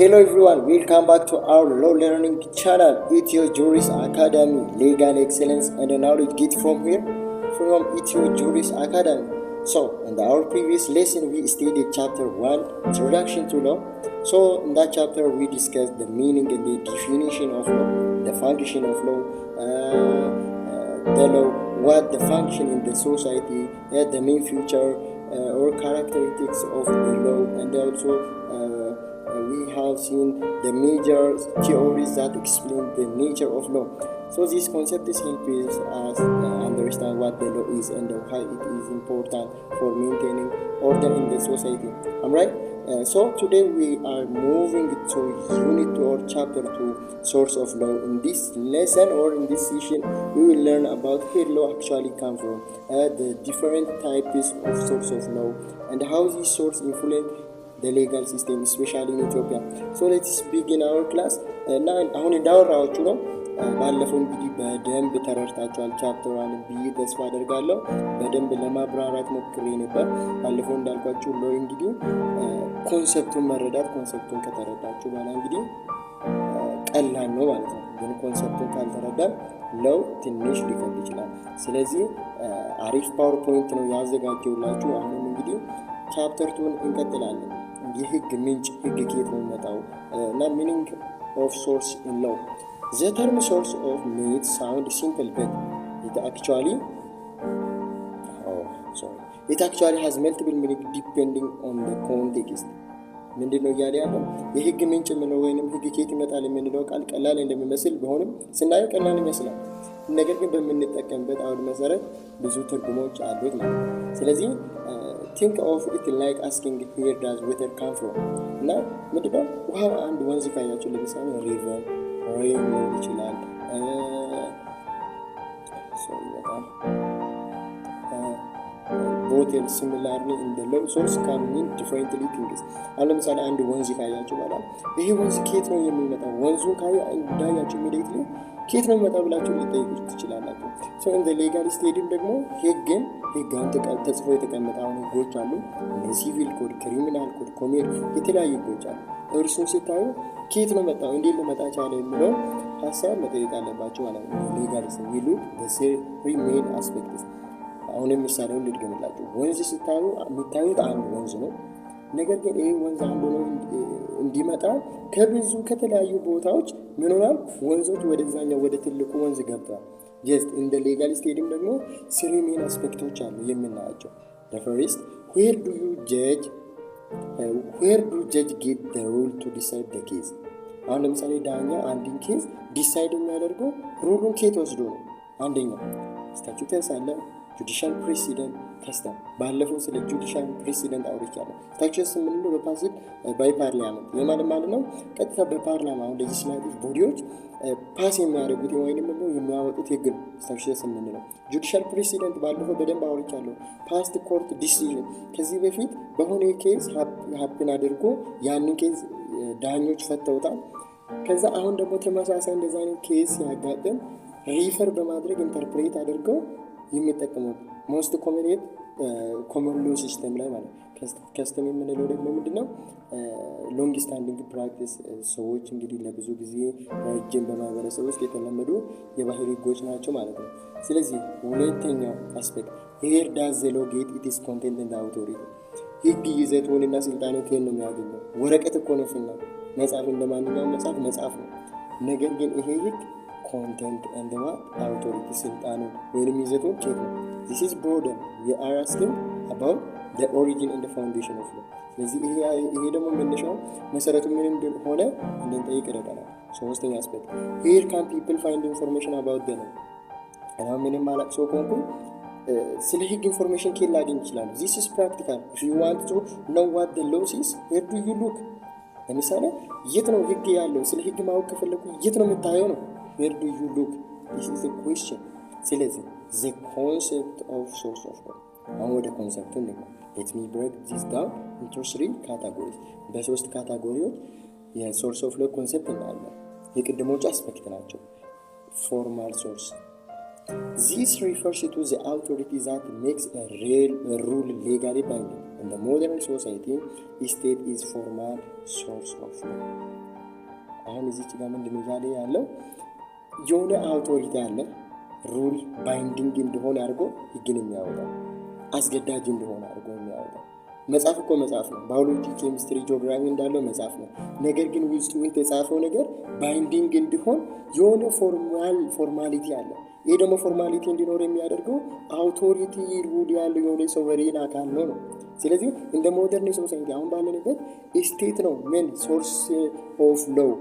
Hello everyone, welcome back to our law learning channel, Ethio Juris Academy, Legal Excellence and Knowledge get from here, from Ethio Juris Academy. So, in our previous lesson, we studied chapter 1, Introduction to Law. So, in that chapter, we discussed the meaning and the definition of law, the function of law, the law, what the function in the society, the main feature or characteristics of the law, and also we have seen the major theories that explain the nature of law. So this concept is helping us understand what the law is and why it is important for maintaining order in the society. Am I right? So today we are moving to Unit 2 or Chapter 2, Source of Law. In this lesson or in this session, we will learn about where law actually comes from, the different types of source of law, and how these sources influence the legal system, especially in Ethiopia. So let's begin our class. እና አሁን እንዳወራችሁ ነው። ባለፈው እንግዲህ በደንብ ተረድታችኋል ቻፕተሩን ብዬ ተስፋ አደርጋለሁ። በደንብ ለማብራራት ሞክሬ ነበር። ባለፈው እንዳልኳችሁ ሎ እንግዲህ ኮንሰፕቱን መረዳት ኮንሰፕቱን ከተረዳችሁ በኋላ እንግዲህ ቀላል ነው ማለት ነው። ግን ኮንሰፕቱን ካልተረዳን ለው ትንሽ ሊከብድ ይችላል። ስለዚህ አሪፍ ፓወርፖይንት ነው ያዘጋጀውላችሁ። አሁን እንግዲህ ቻፕተር 2 እንቀጥላለን። የህግ ምንጭ ህግ ከየት ነው የሚመጣው እና ሚኒንግ ኦፍ ሶርስ ኢን ሎው ዘ ተርም ሶርስ ኦፍ ሜድ ሳውንድ ሲምፕል በት it actually has multiple meaning depending on the context ምንድነው እያለ ያለው የህግ ምንጭ ምንለው ወይንም ህግ ከየት ይመጣል የምንለው ቃል ቀላል እንደሚመስል ቢሆንም ስናየው ቀላል ይመስላል። ነገር ግን በምንጠቀምበት አውድ መሰረት ብዙ ትርጉሞች አሉት ማለት ነው። ስለዚህ think of it like asking where does water come from እና ምንድነው ውሃ አንድ ወንዝ ካያችሁ ለምሳሌ river rain ሊሆን ይችላል both and similarly in the law source can mean differently things አሁን ለምሳሌ አንድ ወንዝ ካያችሁ ማለት ይሄ ወንዝ ከየት ነው የሚመጣው ወንዙን ካያችሁ immediately ከየት ነው የሚመጣው ብላችሁ ልትጠይቁ ትችላላችሁ። so in the legal studium ደግሞ ህግን ተጽፎ የተቀመጠው ህጎች አሉ። ሲቪል ኮድ፣ ክሪሚናል ኮድ፣ ኮሜር የተለያዩ ህጎች አሉ። እርሱን ሲታዩ ከየት ነው መጣው እንዴት ሊመጣ ቻለ የሚለው ሐሳብ መጠየቅ አለባችሁ ማለት ነው። legal we look the three main aspects አሁን ምሳሌውን ልድገምላችሁ። ወንዝ ሲታዩ የምታዩት አንድ ወንዝ ነው። ነገር ግን ይሄ ወንዝ አንዱ ነው እንዲመጣ ከብዙ ከተለያዩ ቦታዎች ምን ሆናል ወንዞች ወደዛኛው ወደ ትልቁ ወንዝ ገብተዋል። just in the legal studium ደግሞ three main aspects አሉ የምናያቸው። the first where do judge get the rule to decide the case አሁን ለምሳሌ ዳኛ አንድን ኬዝ ዲሳይድ የሚያደርገው ሩሉን ከየት ወስዶ ነው። አንደኛው statutes አለ judicial precedent custom ባለፈው ስለ judicial precedent አውርቻለሁ። statutes ምንድነው በፓሲቭ ባይ ፓርላመንት ማለት ነው ቀጥታ በፓርላማ ሌጂስላቲቭ ቦዲዎች ፓስ የሚያደርጉት ወይንም ደግሞ የሚያወጡት ህግ ነው statutes ምንድነው። judicial precedent ባለፈው በደንብ አውርቻለሁ። past court decision ከዚህ በፊት በሆነ ኬዝ happen አድርጎ ያንን ኬዝ ዳኞች ፈተውታል። ከዛ አሁን ደግሞ ተመሳሳይ እንደዛ አይነት ኬዝ ሲያጋጥም ሪፈር በማድረግ ኢንተርፕሬት አድርገው የሚጠቀሙት ሞስት ኮመን ሎ ሲስተም ላይ ማለት ከስተም የምንለው ደግሞ ምንድነው ሎንግ ስታንዲንግ ፕራክቲስ ሰዎች እንግዲህ ለብዙ ጊዜ ረጅም በማህበረሰብ ውስጥ የተለመዱ የባህል ህጎች ናቸው ማለት ነው። ስለዚህ ሁለተኛው አስፔክት here does the law get its content and authority ህግ ይዘቱንና ስልጣኑን ከየት ነው የሚያገኘው? ወረቀት እኮ ነው ስናው መጽሐፍ እንደማንኛውም መጽሐፍ ነው። ነገር ግን ይሄ ህግ content and the authority ስልጣኑ ወይንም ይዘቱን ከየት ነው? this is broader we are asking about the origin and the foundation of law ስለዚህ ይሄ ደግሞ መነሻው መሰረቱ ምን እንደሆነ እንድንጠይቅ ይረዳናል። ሶስተኛ አስፔክት where can people find information about the law እና ምንም ማለት ሰው ኮንኩ ስለ ህግ ኢንፎርሜሽን ከየት ላገኝ ይችላል? this is practical if you want to know what the law is where do you look ለምሳሌ የት ነው ህግ ያለው? ስለ ህግ ማወቅ ከፈለኩ የት ነው የምታየው ነው where do you look this is the question ስለዚህ the concept of source of law አሁን ወደ ኮንሰፕቱ ነው let me break this down into three categories በሶስት ካታጎሪዎች የሶርስ ኦፍ ሎ ኮንሰፕት እናያለን። የቅድሞቹ አስፔክት ናቸው። ፎርማል ሶርስ This refers to the authority that makes a rule legally binding. In the modern society, state is formal source of law. አሁን እዚች ጋር ምንድነው ያለ ያለው የሆነ አውቶሪቲ አለ ሩል ባይንዲንግ እንደሆነ አድርጎ ህግን የሚያወጣ አስገዳጅ እንደሆነ አድርጎ የሚያወጣ መጽሐፍ እኮ መጽሐፍ ነው። ባዮሎጂ፣ ኬሚስትሪ፣ ጂኦግራፊ እንዳለው መጽሐፍ ነው። ነገር ግን ውስጡ የተጻፈው ነገር ባይንዲንግ እንዲሆን የሆነ ፎርማሊቲ አለ። ይሄ ደግሞ ፎርማሊቲ እንዲኖር የሚያደርገው አውቶሪቲ ሩል ያለው የሆነ ሶቨሬን አካል ነው። ስለዚህ እንደ ሞደርን ሶሳይቲ አሁን ባለንበት ስቴት ነው ሜን ሶርስ ኦፍ ሎው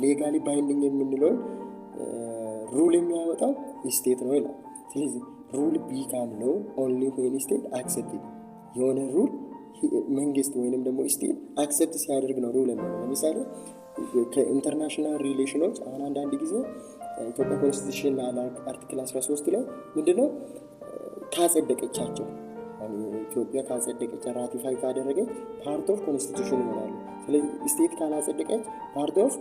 ሌጋሊ ባይንዲንግ የምንለው ሩል የሚያወጣው ስቴት ነው ይላል። ስለዚህ ሩል ቢካም ሎው ኦንሊ ዌን ስቴት አክሰፕትድ የሆነ ሩል መንግስት ወይንም ደግሞ ስቴት አክሰፕት ሲያደርግ ነው ሩል የሚሆነው። ለምሳሌ ከኢንተርናሽናል ሪሌሽኖች አሁን አንዳንድ ጊዜ ኢትዮጵያ ኮንስቲቱሽን አርቲክል 13 ላይ ምንድነው ካጸደቀቻቸው ኢትዮጵያ ካጸደቀች ራቲፋይ ካደረገች ፓርት ኦፍ ኮንስቲቱሽን ይሆናሉ። ስለዚህ ስቴት ካላጸደቀች ፓርት ኦፍ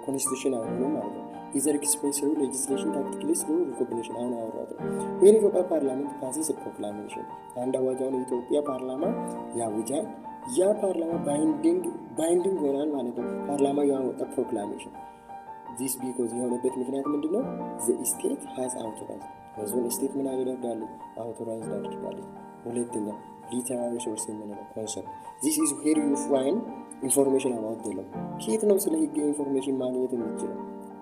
ኮንስቲቱሽን አይሆንም ማለት ነው። ኢዘር ኤክስፕሬስ ሩ ሌጂስሌሽን ታክቲካሊ ስሩ ሪኮግኒሽን አሁን ያወራሁት ነው። ይህን ኢትዮጵያ ፓርላመንት ፓሲስ ፕሮክላሜሽን አንድ አዋጃውን የኢትዮጵያ ፓርላማ ያውጃል። ያ ፓርላማ ባይንዲንግ ይሆናል ማለት ነው። ፓርላማ ያወጣ ፕሮክላሜሽን ዚስ ቢኮዝ የሆነበት ምክንያት ምንድነው? ዘ ስቴት ሃዝ አውቶራይዝድ በዞን ስቴት ምን አደረጋለች? አውቶራይዝድ አድርጋለች። ሁለተኛ ሊተራሪ ሶርስ የምንለው ኮንሰፕት ዚስ ኢዝ ዌር ዩ ፋይንድ ኢንፎርሜሽን አባውት ዘ ሎው። ከየት ነው ስለ ህግ ኢንፎርሜሽን ማግኘት የምትችለው?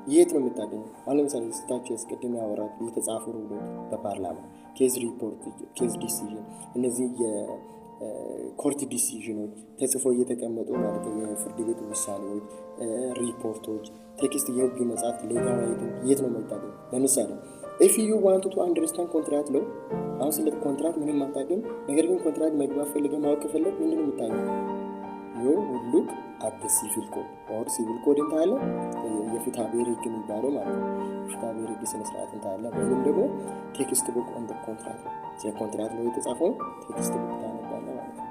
የት ነው የምታገኘው? አሁን ለምሳሌ ስታችሁ ያስቀድም ያወራት የተጻፉ ሩሎች በፓርላማ ኬዝ ሪፖርት፣ ኬዝ ዲሲዥን፣ እነዚህ የኮርት ዲሲዥኖች ተጽፎ እየተቀመጡ ማለት ነው። የፍርድ ቤት ውሳኔዎች፣ ሪፖርቶች፣ ቴክስት የህግ መጽሐፍት ሌጋል ራይቲንግ የት ነው የምታገኘው? ለምሳሌ if you want to understand contract law አሁን ስለ ኮንትራክት ምንም አታውቅም፣ ነገር ግን ኮንትራክት መግባት ፈልገህ ማወቅ ፈለግ ምንድን ነው የምታየው? you would look at the civil code or civil code እንታለ የፍትሐ ብሔር ህግ የሚባለው ማለት ነው። ፍትሐ ብሔር ህግ ስነ ስርዓት እንታለ ወይም ደግሞ ቴክስት ቡክ ኦን ዘ ኮንትራክት ስለ ኮንትራክት ነው የተጻፈው ቴክስት ቡክ ታነባለህ ማለት ነው።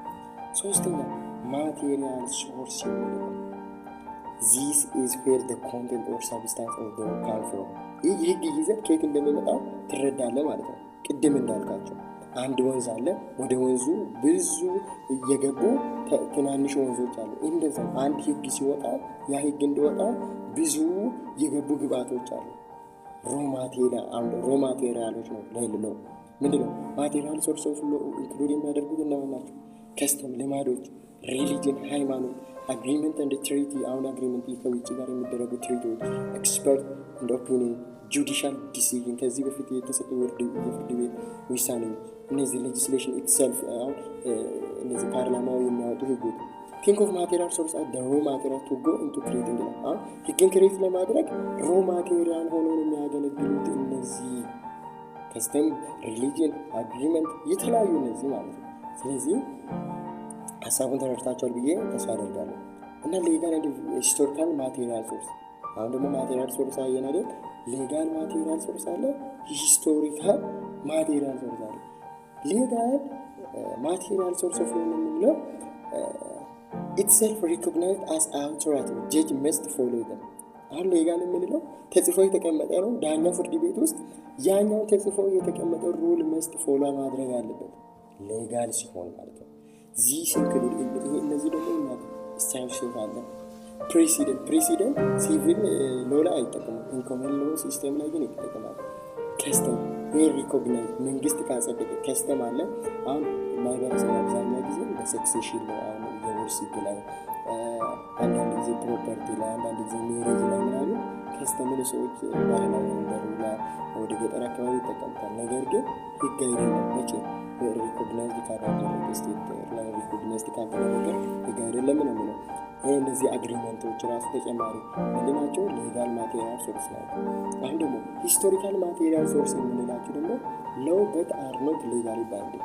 ሶስተኛ ማቴሪያል ሶርስ ነው። This is where the content or substance of the work comes from. ይህ ህግ ይዘት ከየት እንደሚመጣ ትረዳለህ ማለት ነው። ቅድም እንዳልካቸው አንድ ወንዝ አለ፣ ወደ ወንዙ ብዙ እየገቡ ትናንሽ ወንዞች አሉ። እንደዛው አንድ ህግ ሲወጣ ያ ህግ እንዲወጣ ብዙ የገቡ ግብአቶች አሉ። ሮ ማቴሪያሎች ነው ለለው ምንድነው? ማቴሪያል ሶርስ ኦፍ ሎ ኢንክሉድ የሚያደርጉት እነማን ናቸው? ከስተም፣ ልማዶች፣ ሪሊጅን፣ ሃይማኖት፣ አግሪመንት እንደ ትሪቲ አሁን አግሪመንት ከውጭ ጋር የሚደረጉ ትሪቲዎች፣ ኤክስፐርት እንደ ኦፒኒየን፣ ጁዲሻል ዲሲዥን ከዚህ በፊት የተሰጡ የፍርድ ቤት ውሳኔዎች፣ እነዚህ ሌጂስሌሽን ኢትሰልፍ አሁን እነዚህ ፓርላማው የሚያወጡ ህጎች ቲንክ ኦፍ ማቴሪያል ሶርስ አት ሮ ማቴሪያል ቱ ጎ ኢንቱ ክሬቲንግ ነው። አሁን ህግን ክሬት ለማድረግ ሮ ማቴሪያል ሆኖ የሚያገለግሉት እነዚህ ከስተም፣ ሪሊጅን፣ አግሪመንት የተለያዩ እነዚህ ማለት ነው። ስለዚህ ሀሳቡን ተረድታችኋል ብዬ ተስፋ አደርጋለሁ። እና ሌጋል ኤንድ ሂስቶሪካል ማቴሪያል ሶርስ አሁን ደግሞ ማቴሪያል ሶርስ አየን አይደል? ሌጋል ማቴሪያል ሶርስ አለ፣ ሂስቶሪካል ማቴሪያል ሶርስ አለ። ሌጋል ማቴሪያል ሶርስ ኦፍ ሎ የምንለው ኢትሰልፍ ሪኮግናይዝድ አስ አውቶሪቲ ጀጅ መስት ፎሎ ዘም። አሁን ሌጋል የምንለው ተጽፎ የተቀመጠ ነው ዳኛው ፍርድ ቤት ውስጥ ያኛው ተጽፎ የተቀመጠ ሩል መስት ፎሎ ማድረግ አለበት ሌጋል ሲሆን ማለት ነው። ዚስ ኢንክሉድ እነዚህ ደግሞ ስታንሽን አለ ፕሬሲደንት ሲቪል ሎ ላይ አይጠቀሙም፣ ኢንኮመን ሎ ሲስተም ላይ ግን ይጠቀማል። ከስተም ዌል ሪኮግናይዝ መንግስት ካጸደቀ ከስተም አለ። አሁን ማህበረሰብ አብዛኛው ጊዜ በሰክሴሽን ላይ አሁን የውርስ ህግ ላይ አንዳንድ ጊዜ ፕሮፐርቲ ላይ አንዳንድ ጊዜ ሜሬጅ ላይ ምናምን ከስተምን ሰዎች ባህላዊ እንደሩላ ወደ ገጠር አካባቢ ይጠቀምታል። ነገር ግን ህግ አይደለም መቼ ሪኮግናይዝድ ካደረገ ስቴት ላይ ሪኮግናይዝድ ካደረገ ህግ አይደለም ነው የሚለው። እነዚህ አግሪመንቶች ራሱ ተጨማሪ ምንድናቸው? ሌጋል ማቴሪያል ሶርስ ናቸው። አሁን ደግሞ ሂስቶሪካል ማቴሪያል ሶርስ የምንላቸው ደግሞ ሎው በት አር ኖት ሌጋሊ ባይንዲንግ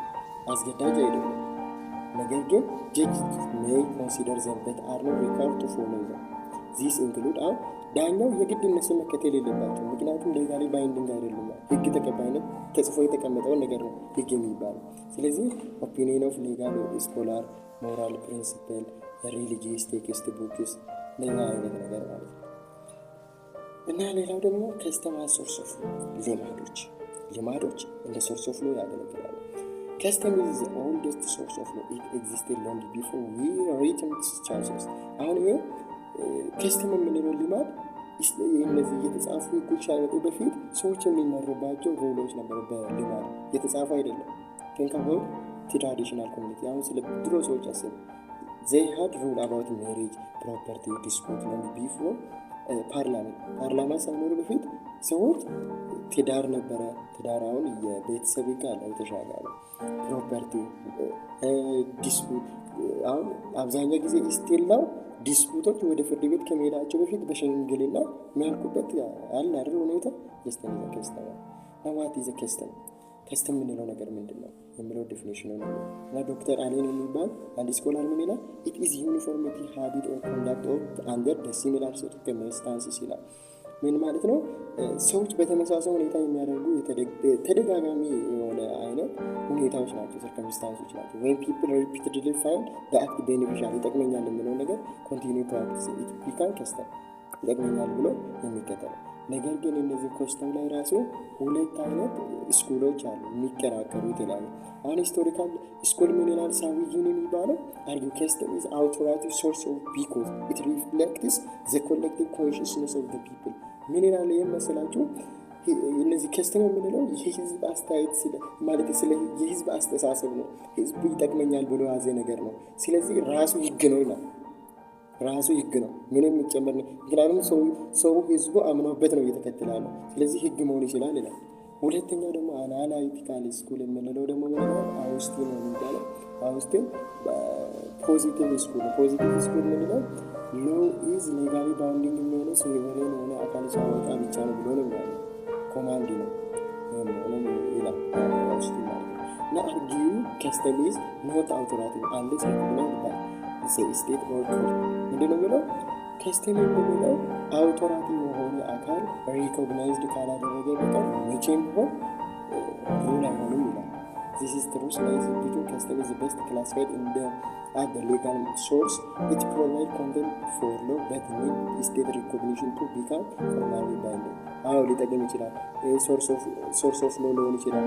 አስገዳጅ አይደለም፣ ነገር ግን ጀጅ ሜይ ኮንሲደር ዘም በት አር ኖት ሪኳርድ ቱ ፎሎ ዘም። ዚስ ኢንክሉድ አሁን ዳኛው የግድ እነሱ መከተል የሌለባቸው ምክንያቱም ሌጋሊ ባይንዲንግ አይደሉም። ህግ ተቀባይነት ተጽፎ የተቀመጠውን ነገር ነው ህግ የሚባለው። ስለዚህ ኦፒኒየን ኦፍ ሌጋል ስኮላር፣ ሞራል ፕሪንሲፕል፣ ሪሊጂየስ ቴክስት ቡክስ ሌላ አይነት ነገር ማለት ነው። እና ሌላው ደግሞ ከስተማይዝ ሶርስ ኦፍ ልማዶች እንደ ሶርስ ኦፍ ሎ ያገለግላሉ። ከስተም ኢዝ ዘ ኦልደስት ሶርስ ኦፍ ሎ ኢት ኤግዚስቴድ ሎንግ ቢፎር ዊ ሪትን ቻርተርስ። አሁን ይሄ ከስተም የምንለው ልማድ እነዚህ የተጻፉ ህጎች ሳይመጡ በፊት ሰዎች የሚመሩባቸው ሮሎች ነበሩ። በልማድ የተጻፈ አይደለም። think about traditional community። አሁን ስለ ድሮ ሰዎች አስቡ። they had rule about marriage, property, dispute long before ፓርላማ ሳይኖር በፊት ሰዎች ትዳር ነበረ። ትዳር አሁን የቤተሰብ ጋር የተሻለ ነው። ፕሮፐርቲ ዲስፑት አሁን አብዛኛው ጊዜ ስቲላው ዲስፑቶች ወደ ፍርድ ቤት ከመሄዳቸው በፊት በሽምግልና የሚያልቁበት አለ አይደል ሁኔታ። ከስተም ዋት ኢዝ ከስተም ከስተም የምንለው ነገር ምንድን ነው የሚለው ዴፊኒሽኑ ነው። እና ዶክተር አሌን የሚባል አንድ ስኮላር ምን ይላል? ኢት ኢዝ ዩኒፎርሚቲ ሃቢት ኦር ኮንዳክት ኦፍ አንደር ደ ሲሚላር ሰርከምስታንስስ ይላል። ምን ማለት ነው? ሰዎች በተመሳሳይ ሁኔታ የሚያደርጉ ተደጋጋሚ የሆነ አይነት ሁኔታዎች ናቸው፣ ሰርከምስታንሶች ናቸው። ወይም ፒፕል ሪፒትድሊ ፋይንድ ዘ አክት ቤኔፊሻል ይጠቅመኛል የሚለው ነገር ኮንቲኒው ፕራክቲስ ኢት ቢካም ከስተም ይጠቅመኛል ብሎ የሚከተለው ነገር ግን እነዚህ ከስተም ላይ ራሱ ሁለት አይነት ስኩሎች አሉ የሚከራከሩ የተለያዩ። አሁን ሂስቶሪካል ስኩል ምን ይላል? ሳዊጂን የሚባለው አርጊው ከስተም ኢዝ አውቶራቲቭ ሶርስ ኦፍ ቢኮዝ ኢት ሪፍሌክትስ ዘ ኮሌክቲቭ ኮንሽስነስ ኦፍ ዘ ፒፕል። ምን ይላል ይህም መሰላችሁ? እነዚህ ከስተም የምንለው የህዝብ አስተያየት ማለት ስለ የህዝብ አስተሳሰብ ነው። ህዝቡ ይጠቅመኛል ብሎ ያዘ ነገር ነው። ስለዚህ ራሱ ህግ ነው ይላል። ራሱ ህግ ነው፣ ምንም የሚጨመር ነው። ምክንያቱም ሰው ህዝቡ አምኖበት ነው እየተከተላለ። ስለዚህ ህግ መሆን ይችላል ይላል። ሁለተኛው ደግሞ አናላይቲካል ስኩል የምንለው ደግሞ አውስቲን ነው የሚባለው። አውስቲን ፖዚቲቭ ስኩል የምንለው ሎ ኢዝ ሌጋሊ ባውንዲንግ የሚሆነው ሶቨሬን የሆነ አካል ሲያወጣ ብቻ ነው ብሎ ነው የሚያለው። ኮማንድ ነው ይላል አውስቲን ማለት ነው። እና አርጊው ከስተም ኢዝ ኖት አውቶራቲቭ አንለስ ሪኮግናይዝድ ባይ ስቴት ኦር ኮርት። ምንድን ነው የሚለው? ከስተም የምንለው አውቶራቲ የሆነ አካል ሪኮግናይዝድ ካላደረገ በቀር መቼም ቢሆን ሩል አይሆንም ይላል። This is the truth lies between custom is the best classified in the at the legal source. It provides content for law but need state recognition to become formally binding. አዎ ሊጠቅም ይችላል። ሶርስ ኦፍ ሎ ሊሆን ይችላል።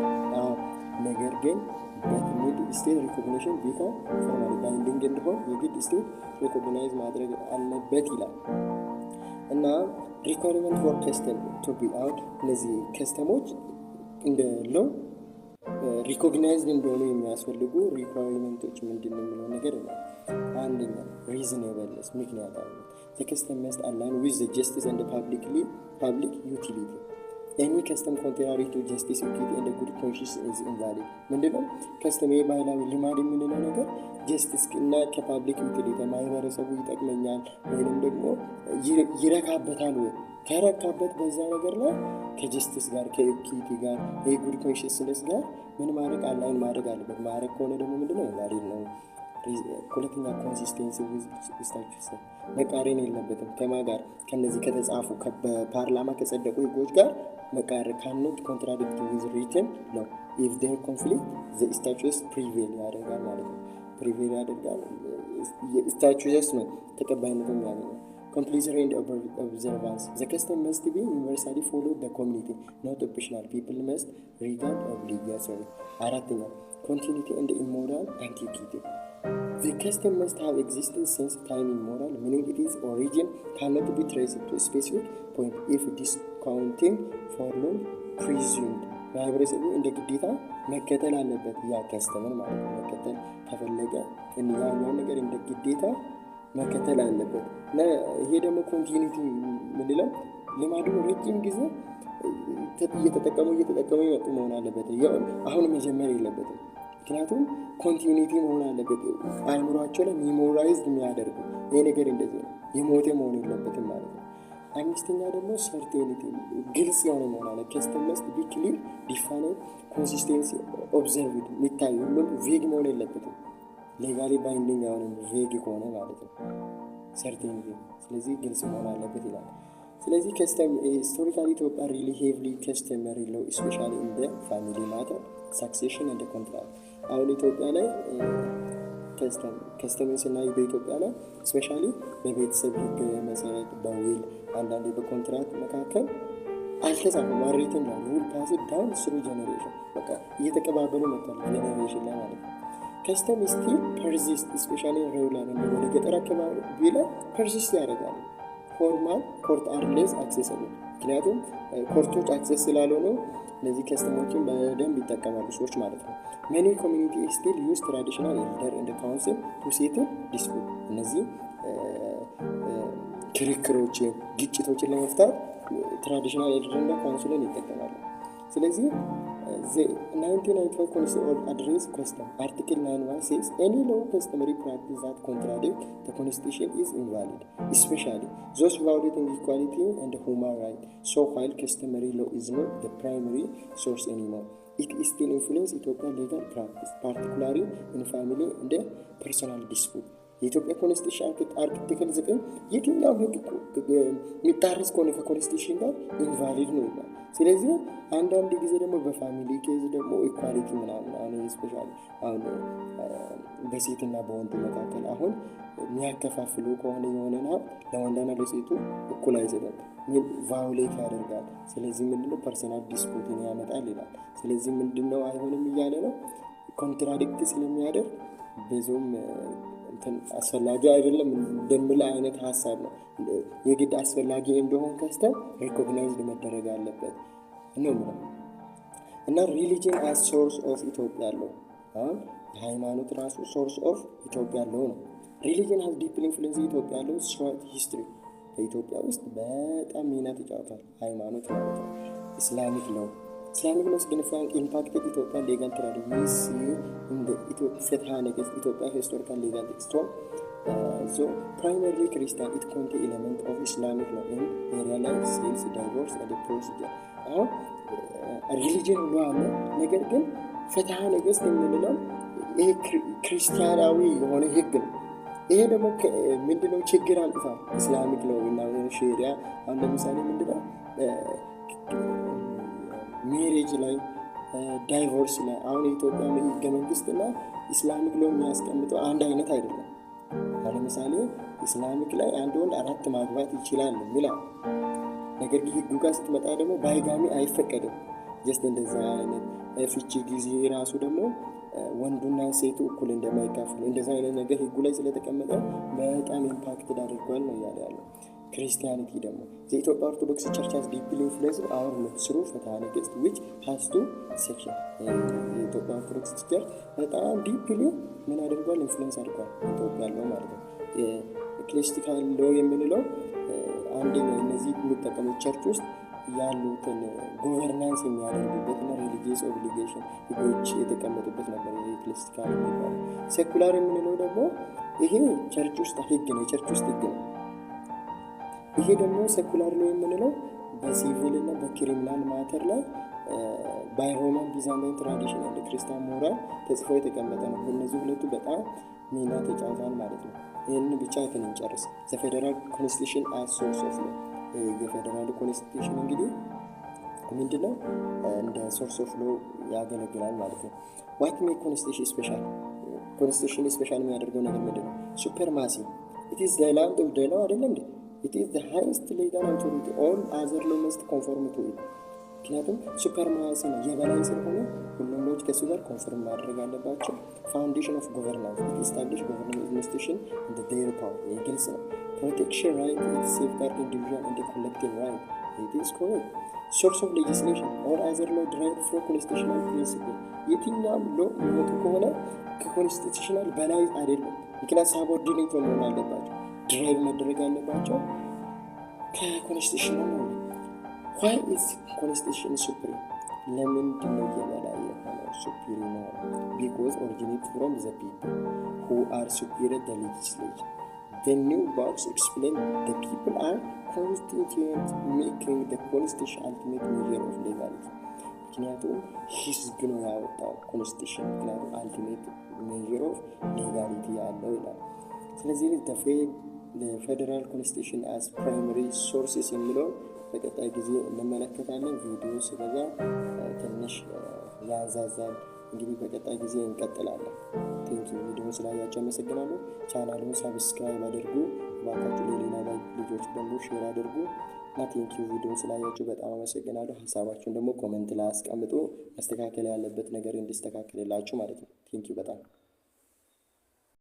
ነገር ግን but need state recognition become formally binding እንዲሆን የግድ ስቴት ሪኮግናይዝ ማድረግ አለበት ይላል። እና requirement for custom to be out እነዚህ ከስተሞች እንደ ሎ ሪኮግናይዝድ እንደሆኑ የሚያስፈልጉ ሪኳየርመንቶች ምንድን ነው የሚለው ነገር ነው። አንደኛ ሪዝኔብልነስ ምክንያታዊነት። the custom must align with the justice and the public utility. any custom contrary to justice, equity and good conscience is invalid. ምንድነው ከስተም ባህላዊ ልማድ የምንለው ነገር ጀስቲስ እና ከፓብሊክ ዩቲሊቲ ማህበረሰቡ ይጠቅመኛል ወይንም ደግሞ ይረካበታል ወይ ከረካበት በዛ ነገር ላይ ከጀስቲስ ጋር ከኢኩዊቲ ጋር የጉድ ኮንሽስነስ ጋር ምን ማድረግ አላይን ማድረግ አለበት። ማድረግ ከሆነ ደግሞ ምንድነው ኢንቫሊድ ነው። ሁለተኛ ኮንሲስቴንሲ ዊዝ ስታቹስ መቃረን የለበትም ከማ ጋር ከነዚህ ከተጻፉ በፓርላማ ከጸደቁ ህጎች ጋር መቃረን ካኖት ኮንትራዲክት ዊዝ ሪትን ነው። ኢፍ ዴር ኮንፍሊክት ዘ ስታቹስ ፕሪቬል ያደርጋል ማለት ነው። ፕሪቬል ያደርጋል ስታቹስ ነው ተቀባይነት የሚያገኘው። compulsory and observance. The custom must be universally followed by the community, not optional. People must regard obligatory. አራተኛ continuity and immoral antiquity. The custom must have existed since time immemorial, meaning its origin cannot be traced to a specific point if discounting for long presumed. ማህበረሰቡ እንደ ግዴታ መከተል አለበት። ያ ከስተመር ማለት ነው። መከተል ከፈለገ ያኛውን ነገር እንደ ግዴታ መከተል አለበት። እና ይሄ ደግሞ ኮንቲኒቲ ምንለው ልማዱ ረጅም ጊዜ እየተጠቀሙ ይመጡ መሆን አለበት። አሁን መጀመር የለበትም። ምክንያቱም ኮንቲኒቲ መሆን አለበት። አእምሯቸው ላይ ሜሞራይዝድ የሚያደርጉ ይሄ ነገር እንደዚህ ነው። የሞተ መሆን የለበትም ማለት ነው። አምስተኛ ደግሞ ሰርቴኒቲ ግልጽ የሆነ መሆን አለ። ከስተም መስት ቢ ክሊር ዲፋይንድ ኮንሲስቴንሲ ኦብዘርቭድ የሚታይ ሁሉም ቬግ መሆን የለበትም። ሌጋሊ ባይንዲንግ ያሆነ ቬግ ከሆነ ማለት ነው ሰርቴኒቲ። ስለዚህ ግልጽ መሆን አለበት ይላል። ስለዚህ ከስተም ሂስቶሪካሊ ኢትዮጵያ ሪሊ ሄቪሊ ከስተመሪ ሎው ስፔሻሊ ኢን ዘ ፋሚሊ ማተር ሳክሴሽን ኤንድ ኮንትራክት። አሁን ኢትዮጵያ ላይ ከስተምን ስናይ በኢትዮጵያ ላይ ስፔሻሊ በቤተሰብ ህግ መሰረት በዊል አንዳንዴ በኮንትራክት መካከል አልተጻፈም። አሬትን ነው ሩል ፓስ ዳውን ስሩ ጀነሬሽን በቃ እየተቀባበሉ መጥቷል ጀነሬሽን ላይ ማለት ነው። ከስተም ስቲል ፐርዚስት ስፔሻሊ ሬውላር ወደ ገጠር አካባቢ ላይ ፐርዚስት ያደርጋሉ። ፎርማል ኮርት አር ሌስ አክሴሰብል ምክንያቱም ኮርቶች አክሴስ ስላልሆኑ እነዚህ ከስተሞችን በደንብ ይጠቀማሉ ሰዎች ማለት ነው። ሜኒ ኮሚኒቲ ስቲል ዩዝ ትራዲሽናል ኤልደር እንደ ካውንስል ቱ ሴትል ዲስፑት እነዚህ ክርክሮችን ግጭቶችን ለመፍታት ትራዲሽናል ኤልደር እና ካውንስልን ይጠቀማሉ። ስለዚህ 1995 Constitution address custom Article 91 says any law customary practice that contradict the Constitution is invalid, especially those violating equality and human rights. So while customary law is not the primary source anymore, it is still influence Ethiopian legal practice, particularly in family and personal dispute. የኢትዮጵያ ኮንስቲቱሽን አርቲክል 9 የትኛው ህግ የሚጣረስ ከሆነ ከኮንስቲቱሽን ጋር ኢንቫሊድ ነው ይላል። ስለዚህ አንዳንድ ጊዜ ደግሞ በፋሚሊ ኬዝ ደግሞ ኢኳሊቲ ምናምን አሁን ስፔሻሊ አሁን በሴትና በወንድ መካከል አሁን የሚያከፋፍሉ ከሆነ የሆነና ለወንድና ለሴቱ እኩል አይሰጥም ቫዮሌት ያደርጋል። ስለዚህ ምንድነው ፐርሰናል ዲስፑትን ያመጣል ይላል። ስለዚህ ምንድነው አይሆንም እያለ ነው ኮንትራዲክት ስለሚያደርግ ብዙም አስፈላጊ አይደለም እንደምል አይነት ሀሳብ ነው። የግድ አስፈላጊ እንደሆነ ከስተም ሪኮግናይዝድ መደረግ አለበት ነው ማለት እና ሪሊጅን አስ ሶርስ ኦፍ ኢትዮጵያ አለው። አሁን ሃይማኖት ራሱ ሶርስ ኦፍ ኢትዮጵያ አለው ነው። ሪሊጅን ሃዝ ዲፕሊ ኢንፍሉዌንስ ኢትዮጵያ አለው ስትራት ሂስትሪ በኢትዮጵያ ውስጥ በጣም ሚና ተጫውቷል ሃይማኖት ማለት ነው። ኢስላሚክ ሎው significant impacted Ethiopian legal tradition. We see in the Fetha Negest Ethiopia historical legal text. So primarily Christian, it contains element of Islamic law in area like sales, divorce, and the procedure. religion law ነገር ግን ፍትሐ ነገሥት የምንለው ይሄ ክርስቲያናዊ የሆነ ህግ ነው። ይሄ ደግሞ ምንድነው ችግር አንጥፋል ኢስላሚክ ላው እና ሸሪዓ አሁን ለምሳሌ ምንድነው ሜሬጅ ላይ ዳይቮርስ ላይ አሁን የኢትዮጵያ ህገ መንግስትና ኢስላሚክ ሎ የሚያስቀምጠው አንድ አይነት አይደለም። ለምሳሌ ኢስላሚክ ላይ አንድ ወንድ 4 ማግባት ይችላል ይላል። ነገር ግን ህጉ ጋር ስትመጣ ደግሞ ባይጋሚ አይፈቀድም። ጀስት እንደዛ አይነት ፍቺ ጊዜ ራሱ ደግሞ ወንዱና ሴቱ እኩል እንደማይካፈሉ እንደዛ አይነት ነገር ህጉ ላይ ስለተቀመጠ በጣም ኢምፓክት አድርጓል ነው ያለው። Christianity ደግሞ the Ethiopian Orthodox Church has deeply influenced our law through ፍትሐ ነገሥት which has two sections. የኢትዮጵያ ኦርቶዶክስ ቸርች በጣም ዲፕሊ ምን አድርጓል ኢንፍሉዌንስ አድርጓል ኢትዮጵያ ያለው ማለት ነው። የክሪስቲያን ሎ የምንለው አንደኛው እነዚህ የሚጠቀሙት ቸርች ውስጥ ያሉትን ጎቨርናንስ የሚያደርጉበት እና ሪሊጂየስ ኦብሊጌሽን ህጎች የተቀመጡበት ነበር የክሪስቲያን የሚባለው። ሴኩላር የምንለው ደግሞ ይሄ ቸርች ውስጥ ህግ ነው፣ የቸርች ውስጥ ህግ ነው። ይሄ ደግሞ ሴኩላር ነው የምንለው በሲቪል እና በክሪሚናል ማተር ላይ ባይሮማን ቢዛንታይን ትራዲሽን እና ክርስቲያን ሞራል ተጽፎ የተቀመጠ ነው። እነዚህ ሁለቱ በጣም ሚና ተጫውተዋል ማለት ነው። ይሄንን ብቻ እንጨርስ። ዘ ፌደራል ኮንስቲቱሽን አስ ሶርስ ኦፍ ሎ የፌደራል ኮንስቲቱሽን እንግዲህ ምንድነው እንደ ሶርስ ኦፍ ሎ ያገለግላል ማለት ነው። ዋት ሜክ ኮንስቲቱሽን ስፔሻል? ኮንስቲቱሽን ስፔሻል የሚያደርገው ነገር ምንድነው? ሱፐርማሲ it is the land of the law አይደለም እንዴ? It is the highest legal authority. All other laws must conform to it. ምክንያቱም ሱፐርማሲ ነው የበላይ ስለሆነ ሁሉም ሎች ከሱ ጋር ኮንፎርም ማድረግ አለባቸው። ፋውንዴሽን ኦፍ ጎቨርናንስ it establishes government institution and their power ግልጽ ነው። ፕሮቴክሽን ራይት it safeguards individual and collective right. It is correct. Source of legislation all other law derived from constitutional principle. የትኛውም ሎ የሚወጡ ከሆነ ከኮንስቲቱሽናል በላይ አይደለም። ምክንያቱም ሳቦርዲኔት መሆን አለባቸው፣ ድራይቭ መደረግ አለባቸው ከኮንስቲቱሽን ነው። why is constitution supreme? ለምንድን ነው የበላይ የሆነው ሱፕሪም ነው? because originate from the people who are superior the legislation. The new box explain the people are constituent making the constitution ultimate measure of legality. ምክንያቱም ህዝብ ነው ያወጣው ኮንስቲቱሽን ምክንያቱም ultimate measure of legality ያለው ይላል። ስለዚህ the federal constitution as primary sources የሚለው በቀጣይ ጊዜ እንመለከታለን። ቪዲዮ ስለዛ ትንሽ ያዛዛል። እንግዲህ በቀጣይ ጊዜ እንቀጥላለን። ቴንኪው። ቪዲዮውን ስላያችሁ አመሰግናለሁ። ቻናሉን ሰብስክራይብ አድርጉ እባካችሁ፣ ለሌላ ልጆች ደግሞ ሼር አድርጉ እና ቴንኪው። ቪዲዮውን ስላያችሁ በጣም አመሰግናለሁ። ሀሳባችሁን ደግሞ ኮመንት ላይ አስቀምጡ፣ መስተካከል ያለበት ነገር እንዲስተካከልላችሁ ማለት ነው። ቴንኪው በጣም